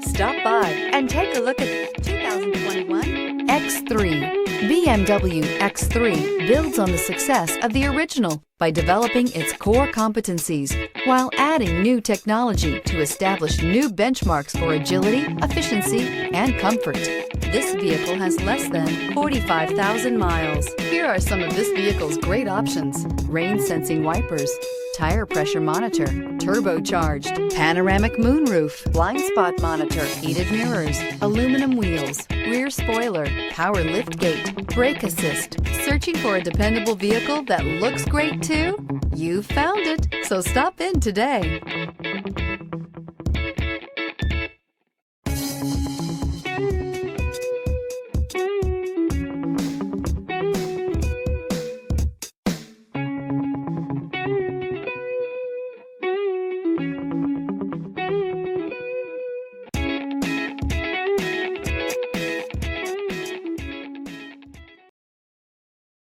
Stop by and take a look at the 2021 X3. BMW X3 builds on the success of the original by developing its core competencies while adding new technology to establish new benchmarks for agility, efficiency, and comfort. This vehicle has less than 45,000 miles. Here are some of this vehicle's great options: rain-sensing wipers, tire pressure monitor, turbocharged, panoramic moonroof, blind spot monitor, heated mirrors, aluminum wheels, rear spoiler, power liftgate, brake assist. Searching for a dependable vehicle that looks great too? You found it, so stop in today.